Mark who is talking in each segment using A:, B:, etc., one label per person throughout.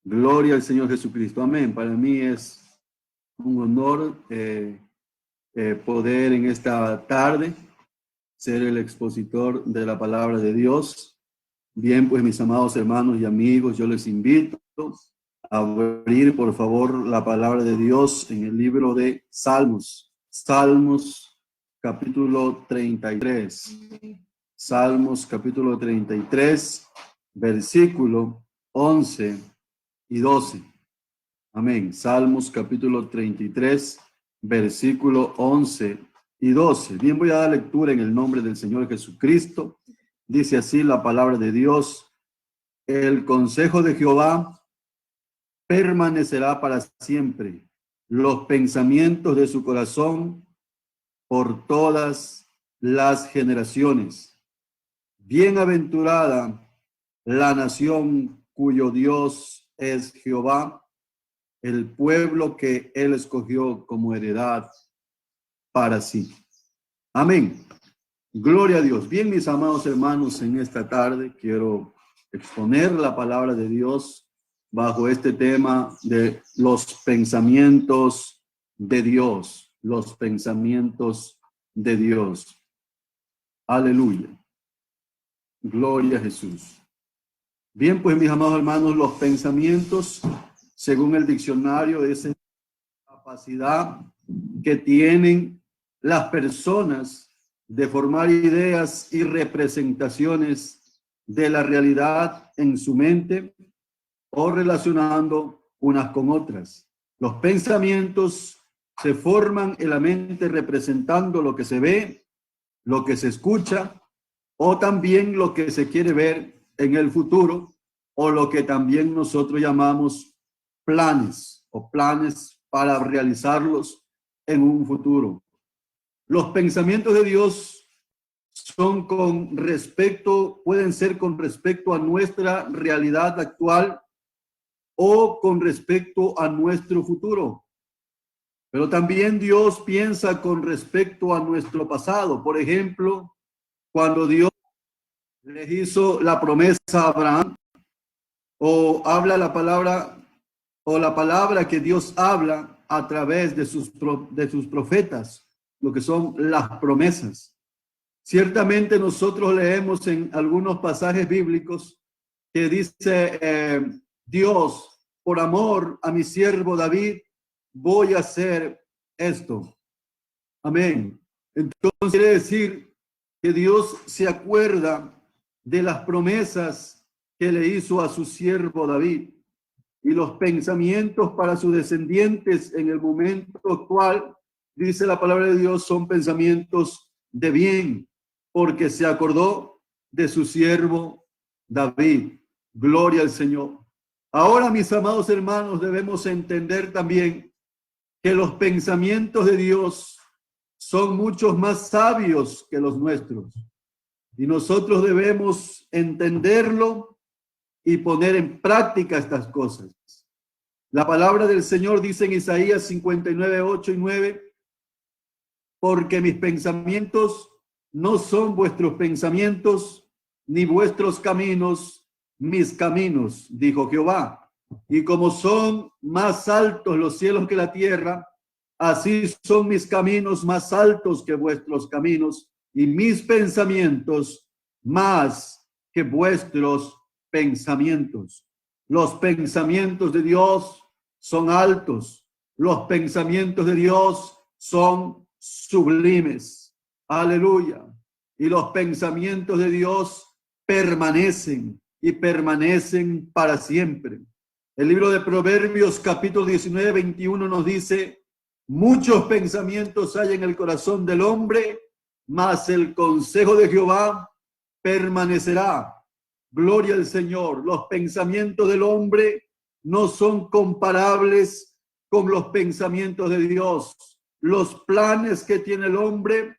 A: Gloria al Señor Jesucristo. Amén. Para mí es un honor poder en esta tarde ser el expositor de la palabra de Dios. Bien, pues mis amados hermanos y amigos, yo les invito a abrir por favor la palabra de Dios en el libro de Salmos. Salmos capítulo 33. Salmos capítulo 33, versículo 11 y 12. Amén. Salmos capítulo 33, versículo 11 y 12. Bien, voy a dar lectura en el nombre del Señor Jesucristo. Dice así la palabra de Dios: el consejo de Jehová permanecerá para siempre, los pensamientos de su corazón por todas las generaciones. Bienaventurada la nación cuyo Dios es Jehová, el pueblo que él escogió como heredad para sí. Amén. Gloria a Dios. Bien, mis amados hermanos, en esta tarde quiero exponer la palabra de Dios bajo este tema de los pensamientos de Dios. Los pensamientos de Dios. Aleluya. Gloria a Jesús. Bien, pues mis amados hermanos, los pensamientos, según el diccionario, es la capacidad que tienen las personas de formar ideas y representaciones de la realidad en su mente o relacionando unas con otras. Los pensamientos se forman en la mente representando lo que se ve, lo que se escucha o también lo que se quiere ver en el futuro, o lo que también nosotros llamamos planes o planes para realizarlos en un futuro. Los pensamientos de Dios son pueden ser con respecto a nuestra realidad actual o con respecto a nuestro futuro. Pero también Dios piensa con respecto a nuestro pasado. Por ejemplo, cuando Dios les hizo la promesa a Abraham, o habla la palabra, o la palabra que Dios habla a través de sus profetas, lo que son las promesas. Ciertamente nosotros leemos en algunos pasajes bíblicos que dice Dios, por amor a mi siervo David, voy a hacer esto. Amén. Entonces quiere decir que Dios se acuerda de las promesas que le hizo a su siervo David, y los pensamientos para sus descendientes en el momento actual, dice la palabra de Dios, son pensamientos de bien, porque se acordó de su siervo David. Gloria al Señor. Ahora, mis amados hermanos, debemos entender también que los pensamientos de Dios son muchos más sabios que los nuestros. Y nosotros debemos entenderlo y poner en práctica estas cosas. La palabra del Señor dice en Isaías 59, 8 y 9, porque mis pensamientos no son vuestros pensamientos, ni vuestros caminos, mis caminos, dijo Jehová. Y como son más altos los cielos que la tierra, así son mis caminos más altos que vuestros caminos, y mis pensamientos más que vuestros pensamientos. Los pensamientos de Dios son altos. Los pensamientos de Dios son sublimes. Aleluya. Y los pensamientos de Dios permanecen y permanecen para siempre. El libro de Proverbios, capítulo 19, 21 nos dice: muchos pensamientos hay en el corazón del hombre, mas el consejo de Jehová permanecerá. Gloria al Señor. Los pensamientos del hombre no son comparables con los pensamientos de Dios. Los planes que tiene el hombre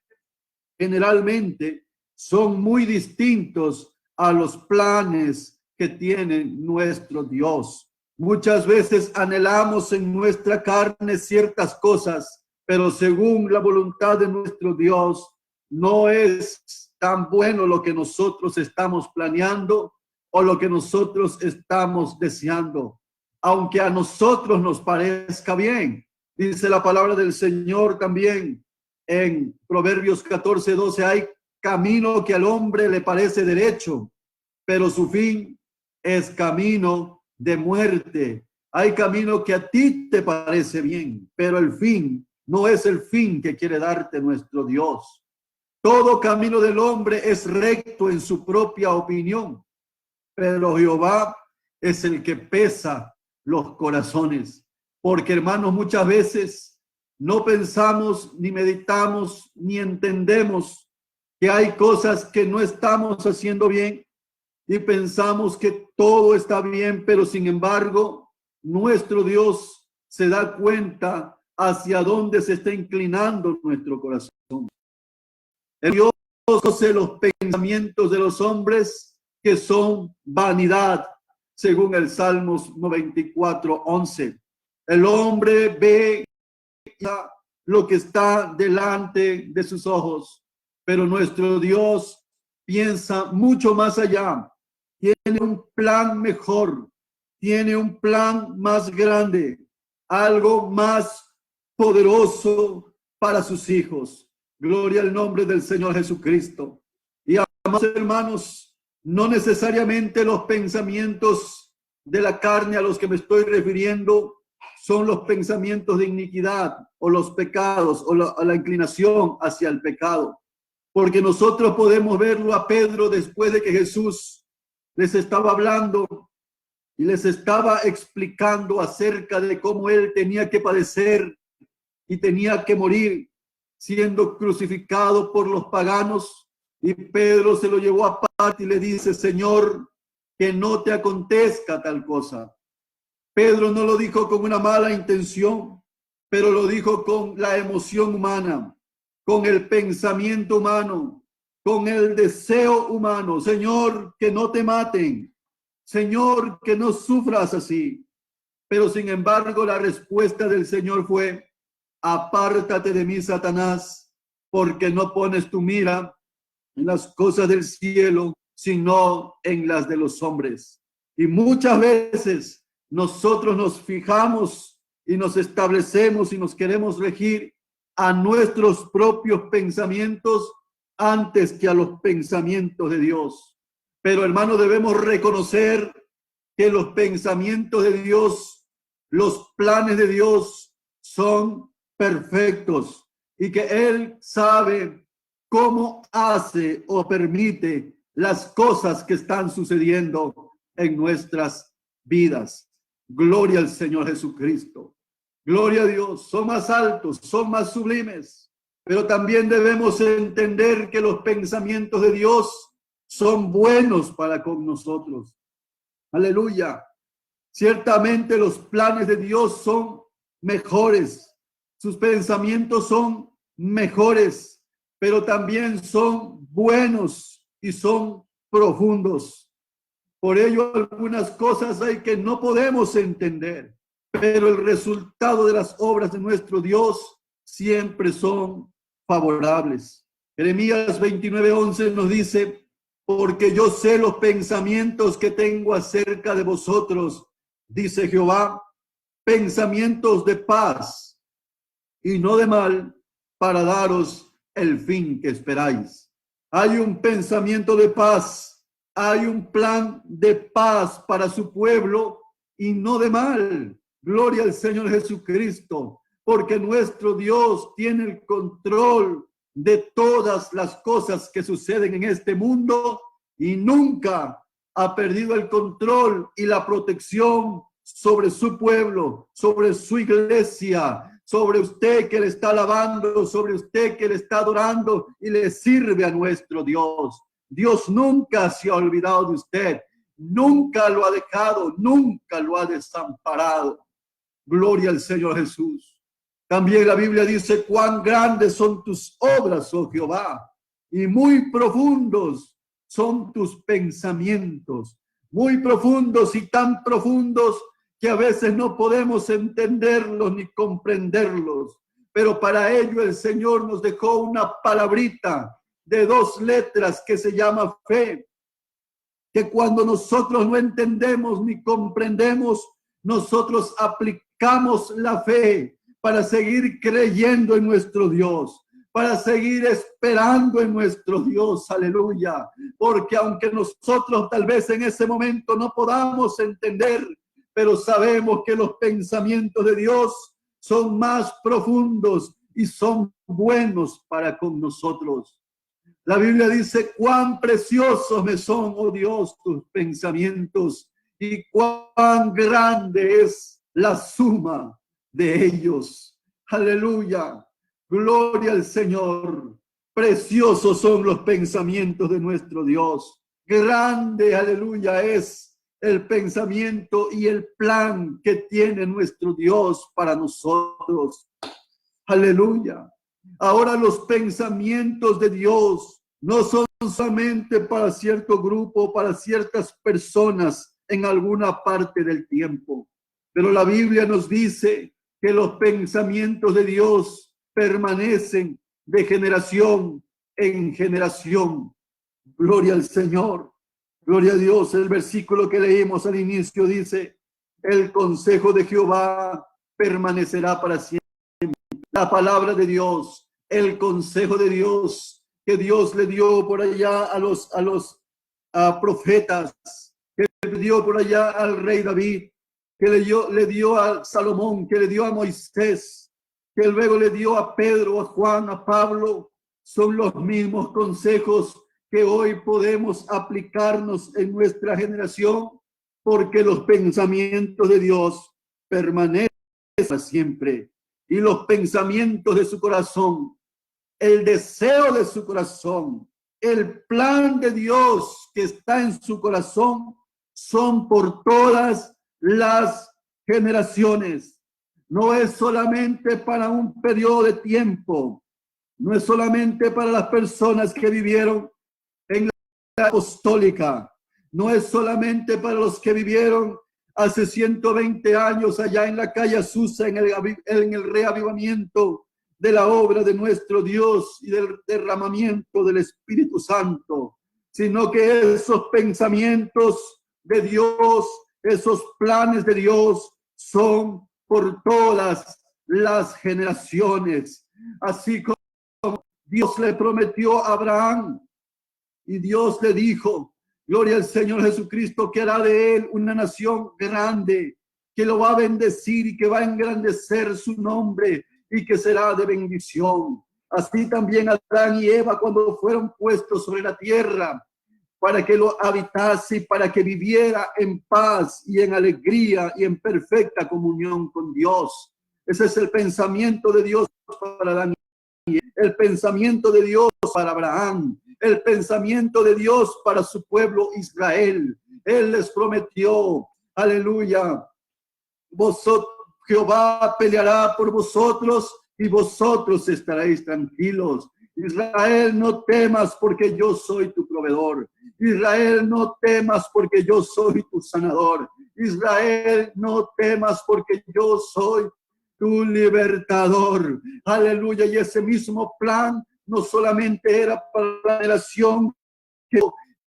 A: generalmente son muy distintos a los planes que tiene nuestro Dios. Muchas veces anhelamos en nuestra carne ciertas cosas, pero según la voluntad de nuestro Dios, no es tan bueno lo que nosotros estamos planeando o lo que nosotros estamos deseando. aunque a nosotros nos parezca bien. Dice la palabra del Señor también en Proverbios 14:12, hay camino que al hombre le parece derecho, pero su fin es camino de muerte. Hay camino que a ti te parece bien, pero el fin no es el fin que quiere darte nuestro Dios. Todo camino del hombre es recto en su propia opinión, pero Jehová es el que pesa los corazones. Porque, hermanos, muchas veces no pensamos, ni meditamos, ni entendemos que hay cosas que no estamos haciendo bien y pensamos que todo está bien, pero sin embargo, nuestro Dios se da cuenta hacia dónde se está inclinando nuestro corazón. El Dios conoce los pensamientos de los hombres, que son vanidad, según el Salmos 94:11. El hombre ve lo que está delante de sus ojos, pero nuestro Dios piensa mucho más allá. Tiene un plan mejor, tiene un plan más grande, algo más poderoso para sus hijos. Gloria al nombre del Señor Jesucristo. Y amados hermanos, no necesariamente los pensamientos de la carne a los que me estoy refiriendo son los pensamientos de iniquidad o los pecados o la inclinación hacia el pecado. Porque nosotros podemos verlo a Pedro después de que Jesús les estaba hablando y les estaba explicando acerca de cómo él tenía que padecer y tenía que morir siendo crucificado por los paganos. Y Pedro se lo llevó aparte y le dice: Señor, que no te acontezca tal cosa. Pedro no lo dijo con una mala intención, pero lo dijo con la emoción humana, con el pensamiento humano, con el deseo humano. Señor, que no te maten. Señor, que no sufras así. Pero sin embargo, la respuesta del Señor fue: apártate de mí, Satanás, porque no pones tu mira en las cosas del cielo, sino en las de los hombres. Y muchas veces nosotros nos fijamos y nos establecemos y nos queremos regir a nuestros propios pensamientos antes que a los pensamientos de Dios. Pero, hermano, debemos reconocer que los pensamientos de Dios, los planes de Dios son perfectos y que Él sabe cómo hace o permite las cosas que están sucediendo en nuestras vidas. Gloria al Señor Jesucristo. Gloria a Dios. Son más altos, son más sublimes, pero también debemos entender que los pensamientos de Dios son buenos para con nosotros. Aleluya. Ciertamente los planes de Dios son mejores. Sus pensamientos son mejores, pero también son buenos y son profundos. Por ello, algunas cosas hay que no podemos entender, pero el resultado de las obras de nuestro Dios siempre son favorables. Jeremías 29:11 nos dice: porque yo sé los pensamientos que tengo acerca de vosotros, dice Jehová, pensamientos de paz y no de mal, para daros el fin que esperáis. Hay un pensamiento de paz, hay un plan de paz para su pueblo y no de mal. Gloria al Señor Jesucristo, porque nuestro Dios tiene el control de todas las cosas que suceden en este mundo y nunca ha perdido el control y la protección sobre su pueblo, sobre su iglesia, sobre usted que le está alabando, sobre usted que le está adorando y le sirve a nuestro Dios. Dios nunca se ha olvidado de usted, nunca lo ha dejado, nunca lo ha desamparado. Gloria al Señor Jesús. También la Biblia dice: cuán grandes son tus obras, oh Jehová, y muy profundos son tus pensamientos. Muy profundos y tan profundos que a veces no podemos entenderlos ni comprenderlos. Pero para ello el Señor nos dejó una palabrita de 2 letras que se llama fe, que cuando nosotros no entendemos ni comprendemos, nosotros aplicamos la fe para seguir creyendo en nuestro Dios, para seguir esperando en nuestro Dios, aleluya, porque aunque nosotros tal vez en ese momento no podamos entender, pero sabemos que los pensamientos de Dios son más profundos y son buenos para con nosotros. La Biblia dice: cuán preciosos me son, oh Dios, tus pensamientos, y cuán grande es la suma de ellos. Aleluya, gloria al Señor. Preciosos son los pensamientos de nuestro Dios. Grande, aleluya, es el pensamiento y el plan que tiene nuestro Dios para nosotros. Aleluya. Ahora los pensamientos de Dios no son solamente para cierto grupo, para ciertas personas en alguna parte del tiempo, pero la Biblia nos dice que los pensamientos de Dios permanecen de generación en generación. Gloria al Señor, gloria a Dios. El versículo que leímos al inicio dice: el consejo de Jehová permanecerá para siempre. La palabra de Dios, el consejo de Dios que Dios le dio por allá a los profetas, que le dio por allá al rey David, que le dio a Salomón, que le dio a Moisés, que luego le dio a Pedro, a Juan, a Pablo, son los mismos consejos que hoy podemos aplicarnos en nuestra generación, porque los pensamientos de Dios permanecen para siempre. Y los pensamientos de su corazón, el deseo de su corazón, el plan de Dios que está en su corazón, son por todas las generaciones. No es solamente para un periodo de tiempo, no es solamente para las personas que vivieron en la apostólica, no es solamente para los que vivieron hace 120 años allá en la calle Azusa, en el reavivamiento de la obra de nuestro Dios y del derramamiento del Espíritu Santo, sino que esos pensamientos de Dios, esos planes de Dios son por todas las generaciones. Así como Dios le prometió a Abraham y Dios le dijo: gloria al Señor Jesucristo, que hará de él una nación grande, que lo va a bendecir y que va a engrandecer su nombre y que será de bendición. Así también Adán y Eva, cuando fueron puestos sobre la tierra para que lo habitase y para que viviera en paz y en alegría y en perfecta comunión con Dios. Ese es el pensamiento de Dios para Adán y Eva, el pensamiento de Dios para Abraham, el pensamiento de Dios para su pueblo Israel. Él les prometió, aleluya, Jehová peleará por vosotros y vosotros estaréis tranquilos. Israel, no temas porque yo soy tu proveedor. Israel, no temas porque yo soy tu sanador. Israel, no temas porque yo soy tu libertador. Aleluya. Y ese mismo plan no solamente era para la generación que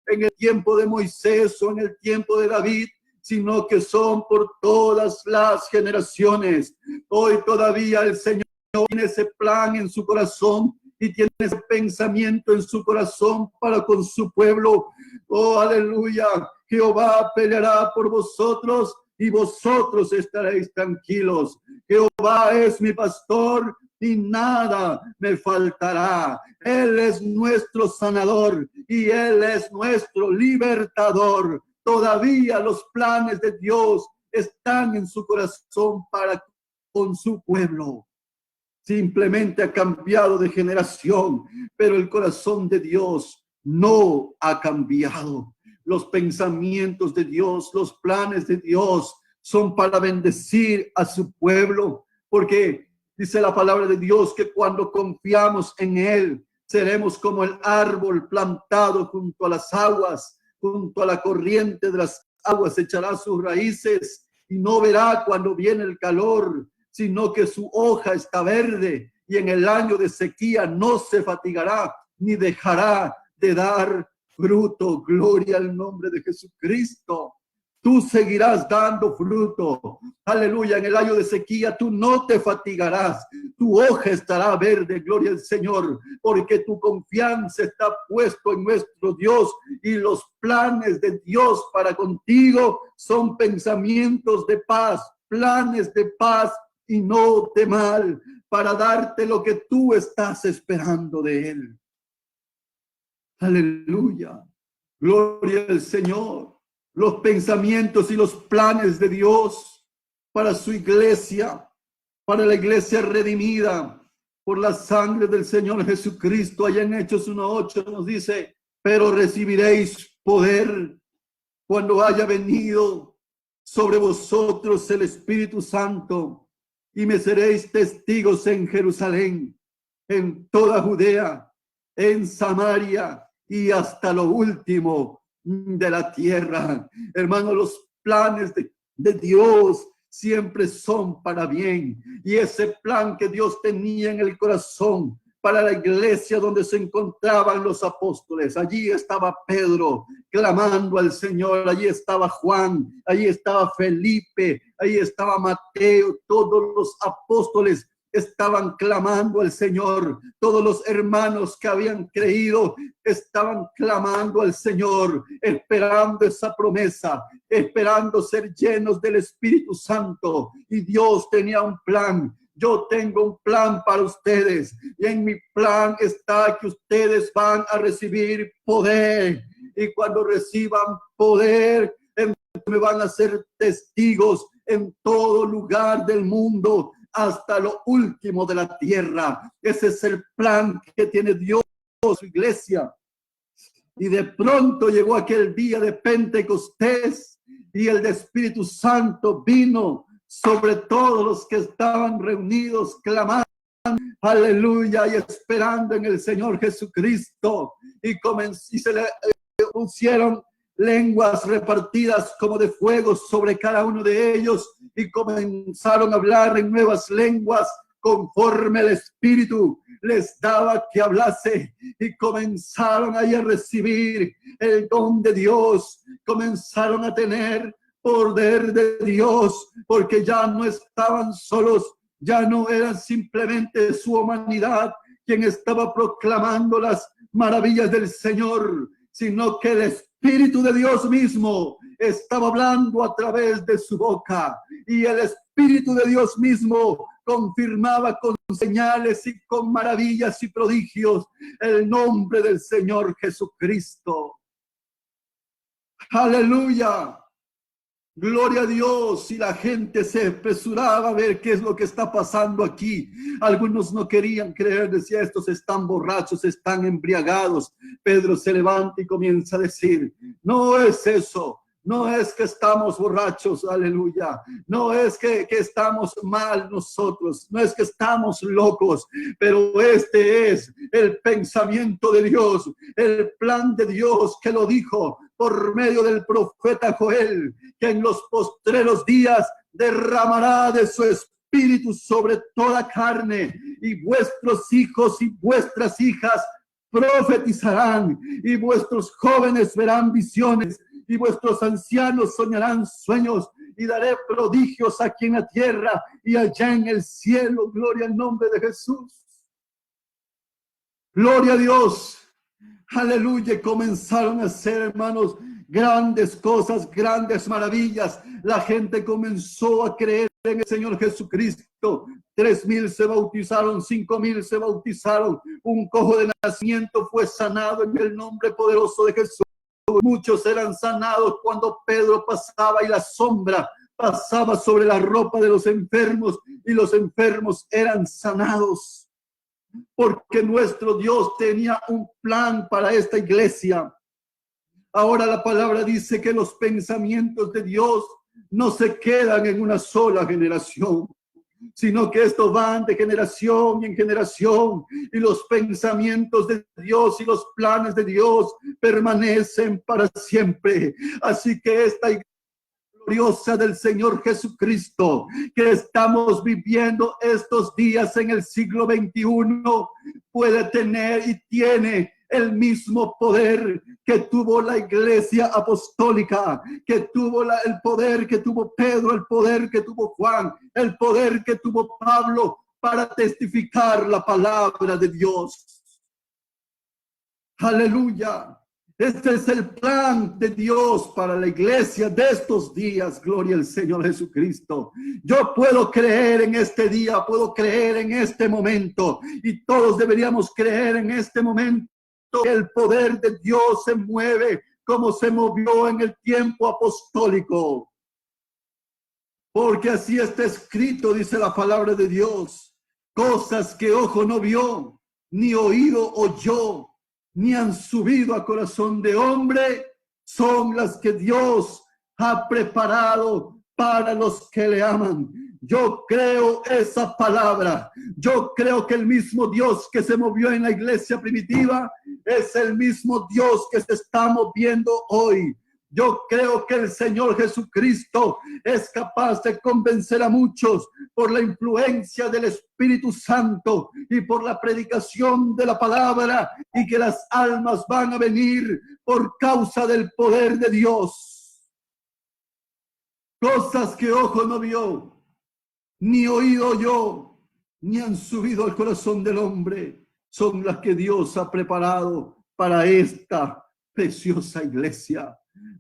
A: en el tiempo de Moisés o en el tiempo de David, sino que son por todas las generaciones. Hoy todavía el Señor tiene ese plan en su corazón y tiene ese pensamiento en su corazón para con su pueblo. Oh, aleluya. Jehová peleará por vosotros y vosotros estaréis tranquilos. Jehová es mi pastor y nada me faltará. Él es nuestro sanador y Él es nuestro libertador. Todavía los planes de Dios están en su corazón para con su pueblo. Simplemente ha cambiado de generación, pero el corazón de Dios no ha cambiado. Los pensamientos de Dios, los planes de Dios son para bendecir a su pueblo, porque dice la palabra de Dios que cuando confiamos en Él, seremos como el árbol plantado junto a las aguas, junto a la corriente de las aguas, echará sus raíces y no verá cuando viene el calor, sino que su hoja está verde y en el año de sequía no se fatigará ni dejará de dar fruto. Gloria al nombre de Jesucristo. tú seguirás dando fruto. Aleluya, en el año de sequía tú no te fatigarás, tu hoja estará verde, gloria al Señor, porque tu confianza está puesto en nuestro Dios y los planes de Dios para contigo son pensamientos de paz, planes de paz y no de mal, para darte lo que tú estás esperando de Él. Aleluya, gloria al Señor. Los pensamientos y los planes de Dios para su iglesia, para la iglesia redimida por la sangre del Señor Jesucristo. Allá en Hechos 1:8 nos dice, pero recibiréis poder cuando haya venido sobre vosotros el Espíritu Santo, y me seréis testigos en Jerusalén, en toda Judea, en Samaria y hasta lo último de la tierra. Hermano, los planes de Dios siempre son para bien, y ese plan que Dios tenía en el corazón para la iglesia donde se encontraban los apóstoles, allí estaba Pedro clamando al Señor, allí estaba Juan, allí estaba Felipe, allí estaba Mateo, todos los apóstoles estaban clamando al Señor. Todos los hermanos que habían creído estaban clamando al Señor, esperando esa promesa, esperando ser llenos del Espíritu Santo. Y Dios tenía un plan. Yo tengo un plan para ustedes, y en mi plan está que ustedes van a recibir poder, y cuando reciban poder, me van a ser testigos en todo lugar del mundo, hasta lo último de la tierra. Ese es el plan que tiene Dios para su iglesia. Y de pronto llegó aquel día de Pentecostés, y el Espíritu Santo vino sobre todos los que estaban reunidos, clamando, aleluya, y esperando en el Señor Jesucristo. Y se le pusieron lenguas repartidas como de fuego sobre cada uno de ellos, y comenzaron a hablar en nuevas lenguas conforme el Espíritu les daba que hablase, y comenzaron ahí a recibir el don de Dios, comenzaron a tener poder de Dios, porque ya no estaban solos, ya no eran simplemente su humanidad quien estaba proclamando las maravillas del Señor, sino que el Espíritu de Dios mismo estaba hablando a través de su boca, y el Espíritu de Dios mismo confirmaba con señales y con maravillas y prodigios el nombre del Señor Jesucristo. Aleluya. Gloria a Dios. Y la gente se apresuraba a ver qué es lo que está pasando aquí. Algunos no querían creer, decía, estos están borrachos, están embriagados. Pedro se levanta y comienza a decir, no es eso. No es que estamos borrachos, aleluya. No es que estamos mal nosotros. No es que estamos locos. Pero este es el pensamiento de Dios, el plan de Dios que lo dijo por medio del profeta Joel, que en los postreros días derramará de su espíritu sobre toda carne, y vuestros hijos y vuestras hijas profetizarán, y vuestros jóvenes verán visiones, y vuestros ancianos soñarán sueños, y daré prodigios aquí en la tierra y allá en el cielo. Gloria al nombre de Jesús. Gloria a Dios. Aleluya. Comenzaron a hacer, hermanos, grandes cosas, grandes maravillas. La gente comenzó a creer en el Señor Jesucristo. 3,000 se bautizaron, 5,000 se bautizaron. Un cojo de nacimiento fue sanado en el nombre poderoso de Jesús. Muchos eran sanados cuando Pedro pasaba y la sombra pasaba sobre la ropa de los enfermos, y los enfermos eran sanados. Porque nuestro Dios tenía un plan para esta iglesia. Ahora la palabra dice que los pensamientos de Dios no se quedan en una sola generación, sino que estos van de generación en generación, y los pensamientos de Dios y los planes de Dios permanecen para siempre. Así que esta iglesia gloriosa del Señor Jesucristo, que estamos viviendo estos días en el siglo XXI, puede tener y tiene el mismo poder que tuvo la iglesia apostólica, que tuvo el poder que tuvo Pedro, el poder que tuvo Juan, el poder que tuvo Pablo para testificar la palabra de Dios. Aleluya. Este es el plan de Dios para la iglesia de estos días. Gloria al Señor Jesucristo. Yo puedo creer en este día, puedo creer en este momento, y todos deberíamos creer en este momento que el poder de Dios se mueve como se movió en el tiempo apostólico. Porque así está escrito, dice la palabra de Dios, cosas que ojo no vio, ni oído oyó, ni han subido a corazón de hombre, son las que Dios ha preparado para los que le aman. Yo creo esa palabra. Yo creo que el mismo Dios que se movió en la iglesia primitiva es el mismo Dios que se está moviendo hoy. Yo creo que el Señor Jesucristo es capaz de convencer a muchos por la influencia del Espíritu Santo y por la predicación de la palabra, y que las almas van a venir por causa del poder de Dios. Cosas que ojo no vio, ni oído oyó, ni han subido al corazón del hombre, son las que Dios ha preparado para esta preciosa iglesia.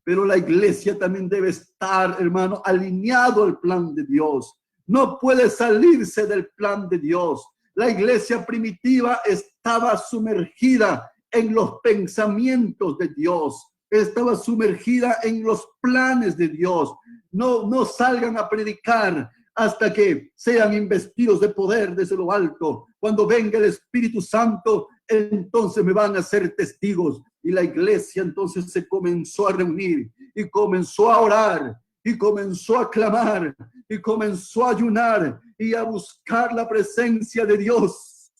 A: Pero la iglesia también debe estar, hermano, alineado al plan de Dios. No puede salirse del plan de Dios. La iglesia primitiva estaba sumergida en los pensamientos de Dios. Estaba sumergida en los planes de Dios. No salgan a predicar hasta que sean investidos de poder desde lo alto. Cuando venga el Espíritu Santo, entonces me van a ser testigos. Y la iglesia entonces se comenzó a reunir y comenzó a orar y comenzó a clamar y comenzó a ayunar y a buscar la presencia de Dios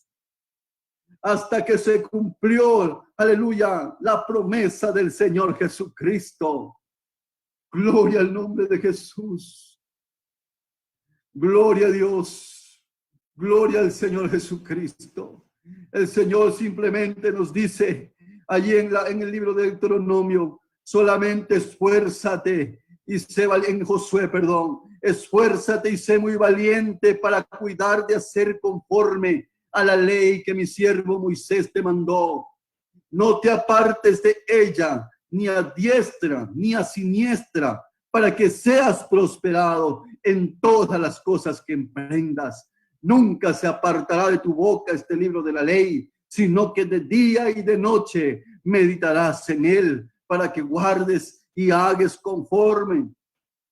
A: hasta que se cumplió, aleluya, la promesa del Señor Jesucristo. Gloria al nombre de Jesús. Gloria a Dios. Gloria al Señor Jesucristo. El Señor simplemente nos dice allí en el libro de Deuteronomio, solamente esfuérzate y sé valiente, en Josué, perdón, esfuérzate y sé muy valiente para cuidar de hacer conforme a la ley que mi siervo Moisés te mandó. No te apartes de ella, ni a diestra, ni a siniestra, para que seas prosperado en todas las cosas que emprendas. Nunca se apartará de tu boca este libro de la ley, sino que de día y de noche meditarás en él, para que guardes y hagas conforme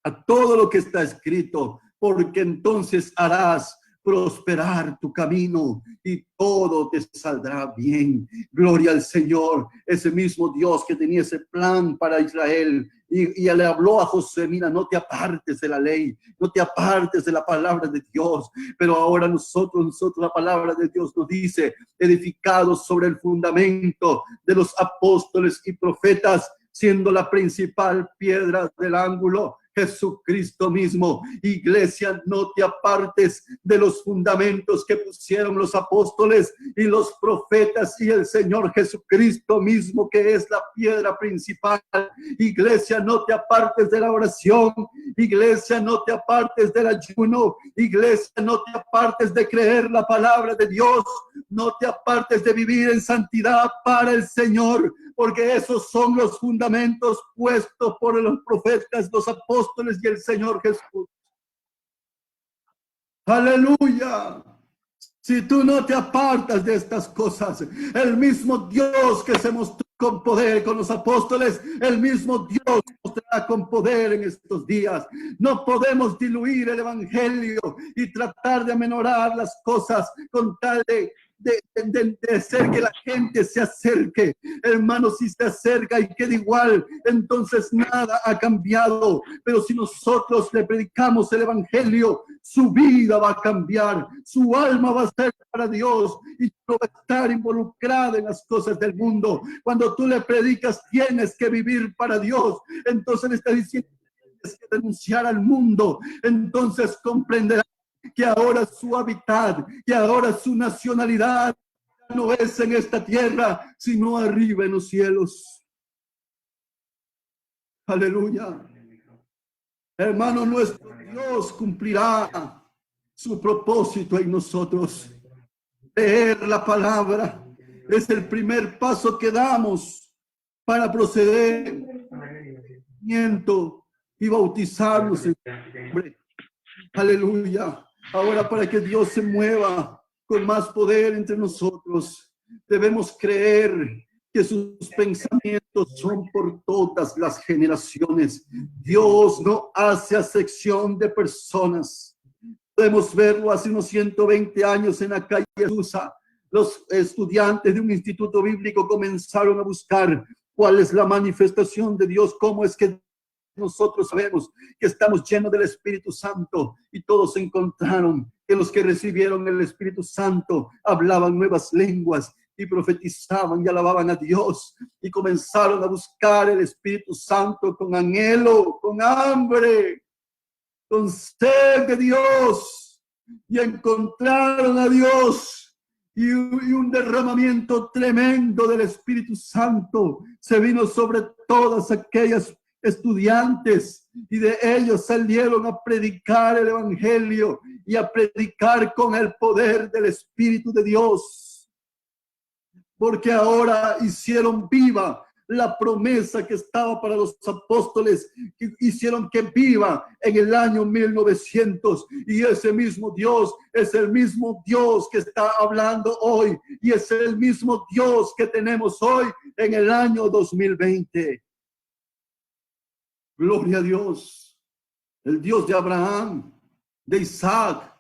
A: a todo lo que está escrito, porque entonces harás prosperar tu camino y todo te saldrá bien. Gloria al Señor, ese mismo Dios que tenía ese plan para Israel y le habló a Josué, mira, no te apartes de la ley, no te apartes de la palabra de Dios. Pero ahora nosotros la palabra de Dios nos dice, edificados sobre el fundamento de los apóstoles y profetas, siendo la principal piedra del ángulo Jesucristo mismo. Iglesia, no te apartes de los fundamentos que pusieron los apóstoles y los profetas y el Señor Jesucristo mismo, que es la piedra principal. Iglesia, no te apartes de la oración. Iglesia, no te apartes del ayuno. Iglesia, no te apartes de creer la palabra de Dios. No te apartes de vivir en santidad para el Señor, porque esos son los fundamentos puestos por los profetas, los apóstoles y el Señor Jesús. Aleluya. Si tú no te apartas de estas cosas, el mismo Dios que se mostró con poder con los apóstoles, el mismo Dios se mostrará con poder en estos días. No podemos diluir el evangelio y tratar de amenorar las cosas con tal de hacer que la gente se acerque. Hermano, si se acerca y queda igual, entonces nada ha cambiado. Pero si nosotros le predicamos el evangelio, su vida va a cambiar, su alma va a ser para Dios y no va a estar involucrada en las cosas del mundo. Cuando tú le predicas, tienes que vivir para Dios, entonces le está diciendo que tienes que denunciar al mundo. Entonces comprenderá que ahora su hábitat, que ahora su nacionalidad no es en esta tierra, sino arriba en los cielos. Aleluya. Hermano, nuestro Dios cumplirá su propósito en nosotros. Leer la palabra es el primer paso que damos para proceder y bautizarnos en nombre. Aleluya. Ahora, para que Dios se mueva con más poder entre nosotros, debemos creer que sus pensamientos son por todas las generaciones. Dios no hace acepción de personas. Podemos verlo hace unos 120 años en la calle Susa. Los estudiantes de un instituto bíblico comenzaron a buscar cuál es la manifestación de Dios, cómo es que nosotros sabemos que estamos llenos del Espíritu Santo, y todos encontraron que los que recibieron el Espíritu Santo hablaban nuevas lenguas y profetizaban y alababan a Dios, y comenzaron a buscar el Espíritu Santo con anhelo, con hambre, con sed de Dios, y encontraron a Dios, y un derramamiento tremendo del Espíritu Santo se vino sobre todas aquellas estudiantes, y de ellos salieron a predicar el evangelio y a predicar con el poder del Espíritu de Dios, porque ahora hicieron viva la promesa que estaba para los apóstoles, que hicieron que viva en el año 1900, y ese mismo Dios es el mismo Dios que está hablando hoy, y es el mismo Dios que tenemos hoy en el año 2020. Gloria a Dios, el Dios de Abraham, de Isaac,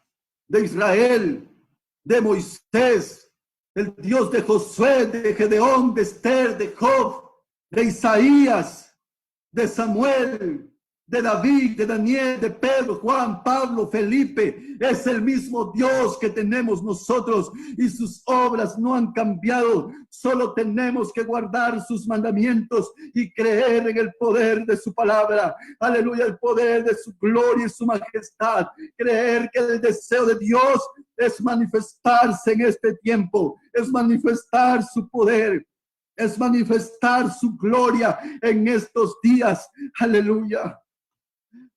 A: de Israel, de Moisés, el Dios de Josué, de Gedeón, de Esther, de Job, de Isaías, de Samuel, de David, de Daniel, de Pedro, Juan, Pablo, Felipe. Es el mismo Dios que tenemos nosotros, y sus obras no han cambiado. Solo tenemos que guardar sus mandamientos y creer en el poder de su palabra. Aleluya, el poder de su gloria y su majestad. Creer que el deseo de Dios es manifestarse en este tiempo, es manifestar su poder, es manifestar su gloria en estos días. Aleluya.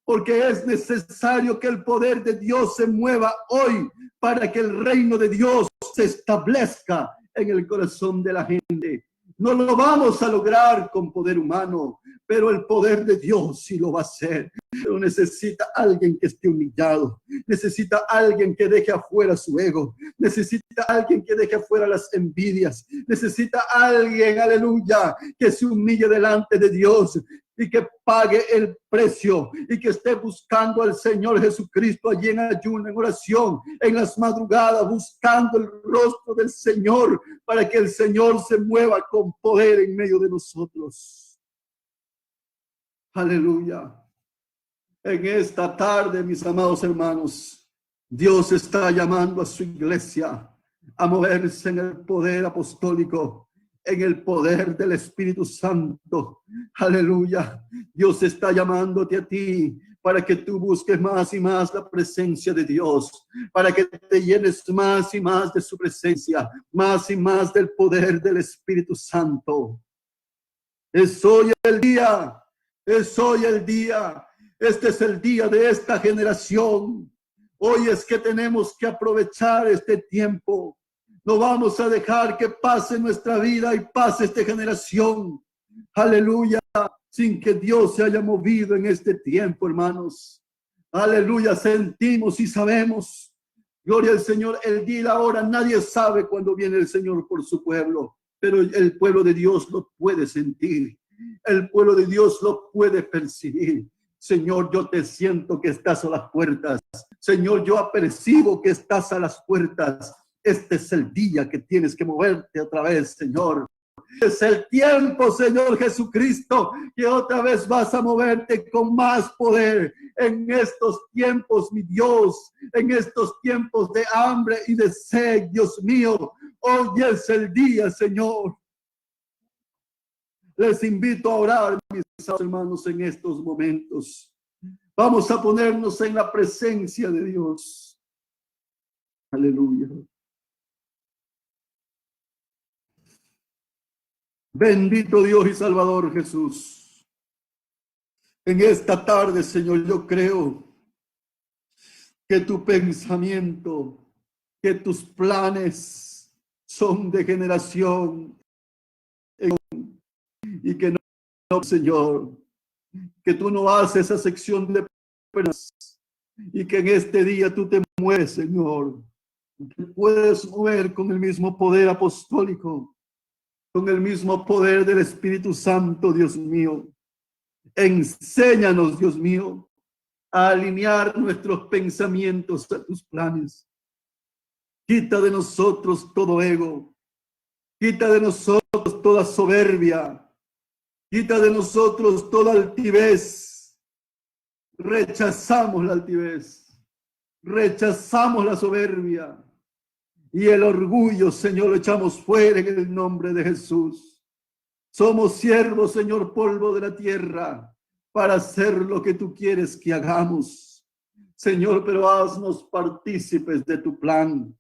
A: Porque es necesario que el poder de Dios se mueva hoy para que el reino de Dios se establezca en el corazón de la gente. No lo vamos a lograr con poder humano, pero el poder de Dios sí lo va a hacer. Pero necesita alguien que esté humillado, necesita alguien que deje afuera su ego, necesita alguien que deje afuera las envidias, necesita alguien, aleluya, que se humille delante de Dios y que pague el precio, y que esté buscando al Señor Jesucristo allí en ayuno, en oración, en las madrugadas, buscando el rostro del Señor, para que el Señor se mueva con poder en medio de nosotros. Aleluya. En esta tarde, mis amados hermanos, Dios está llamando a su iglesia a moverse en el poder apostólico, en el poder del Espíritu Santo. Aleluya. Dios está llamándote a ti para que tú busques más y más la presencia de Dios, para que te llenes más y más de su presencia, más y más del poder del Espíritu Santo. Es hoy el día, es hoy el día. Este es el día de esta generación. Hoy es que tenemos que aprovechar este tiempo. No vamos a dejar que pase nuestra vida y pase esta generación. Aleluya, sin que Dios se haya movido en este tiempo, hermanos. Aleluya, sentimos y sabemos. Gloria al Señor, el día y la hora. Nadie sabe cuándo viene el Señor por su pueblo, pero el pueblo de Dios lo puede sentir. El pueblo de Dios lo puede percibir. Señor, yo te siento que estás a las puertas. Señor, yo apercibo que estás a las puertas. Este es el día que tienes que moverte otra vez, Señor. Es el tiempo, Señor Jesucristo, que otra vez vas a moverte con más poder en estos tiempos, mi Dios, en estos tiempos de hambre y de sed, Dios mío. Hoy es el día, Señor. Les invito a orar, mis hermanos, en estos momentos. Vamos a ponernos en la presencia de Dios. Aleluya. Bendito Dios y Salvador Jesús. En esta tarde, Señor, yo creo que tu pensamiento, que tus planes son de generación y que no, Señor, que tú no haces esa sección de personas y que en este día tú te mueves, Señor. Te puedes mover con el mismo poder apostólico, con el mismo poder del Espíritu Santo, Dios mío. Enséñanos, Dios mío, a alinear nuestros pensamientos a tus planes. Quita de nosotros todo ego. Quita de nosotros toda soberbia. Quita de nosotros toda altivez. Rechazamos la altivez. Rechazamos la soberbia. Y el orgullo, Señor, lo echamos fuera en el nombre de Jesús. Somos siervos, Señor, polvo de la tierra, para hacer lo que tú quieres que hagamos. Señor, pero haznos partícipes de tu plan.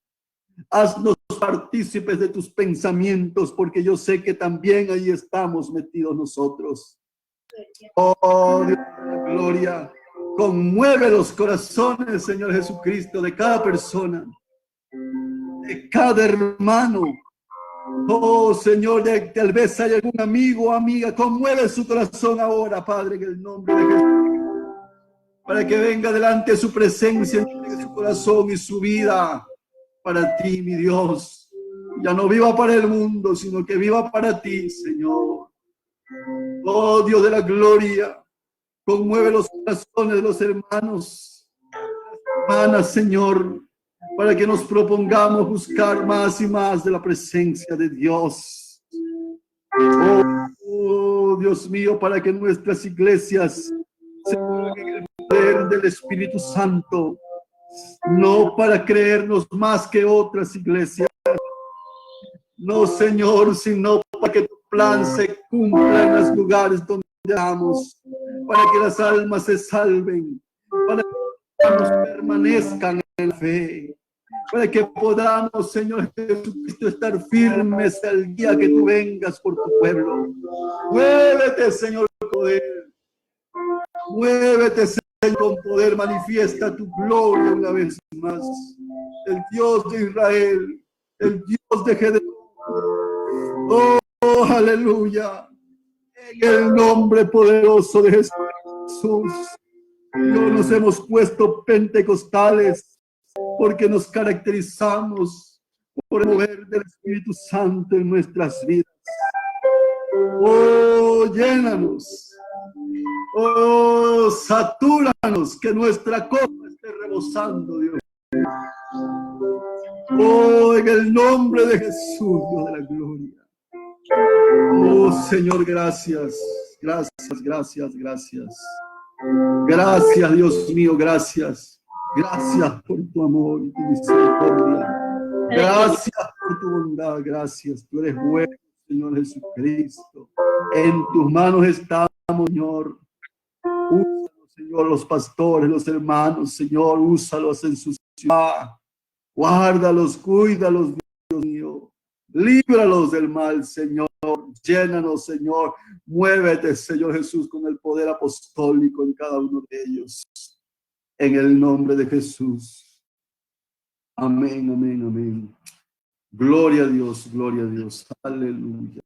A: Haznos partícipes de tus pensamientos, porque yo sé que también ahí estamos metidos nosotros. Oh, Dios de la gloria, conmueve los corazones, Señor Jesucristo, de cada persona, de cada hermano. Oh, Señor, tal vez hay algún amigo o amiga, conmueve su corazón ahora, Padre, en el nombre de Jesús, para que venga delante su presencia, en su corazón y su vida para ti, mi Dios. Ya no viva para el mundo, sino que viva para ti, Señor. Oh, Dios de la gloria, conmueve los corazones de los hermanos, hermanas, Señor, para que nos propongamos buscar más y más de la presencia de Dios. Oh, Dios mío, para que nuestras iglesias se pongan en el poder del Espíritu Santo, no para creernos más que otras iglesias. No, Señor, sino para que tu plan se cumpla en los lugares donde vamos, para que las almas se salven, para que los hermanos permanezcan en la fe, para que podamos, Señor Jesucristo, estar firmes el día que tú vengas por tu pueblo. Muévete, Señor, con poder. Muévete, Señor, con poder. Manifiesta tu gloria una vez más. El Dios de Israel, el Dios de Gedeón. Oh, aleluya. En el nombre poderoso de Jesús. No nos hemos puesto pentecostales porque nos caracterizamos por el mover del Espíritu Santo en nuestras vidas. Oh, llénanos. Oh, satúranos, que nuestra copa esté rebosando, Dios. Oh, en el nombre de Jesús, Dios de la gloria. Oh, Señor, gracias, gracias, gracias, gracias. Gracias, Dios mío, gracias. Gracias por tu amor y tu misericordia. Gracias por tu bondad, gracias. Tú eres bueno, Señor Jesucristo. En tus manos estamos, Señor. Úsalos, Señor, los pastores, los hermanos, Señor, úsalos en su ciudad. Guárdalos, cuídalos, Dios mío. Líbralos del mal, Señor. Llénanos, Señor. Muévete, Señor Jesús, con el poder apostólico en cada uno de ellos. En el nombre de Jesús. Amén, amén, amén. Gloria a Dios, gloria a Dios. Aleluya.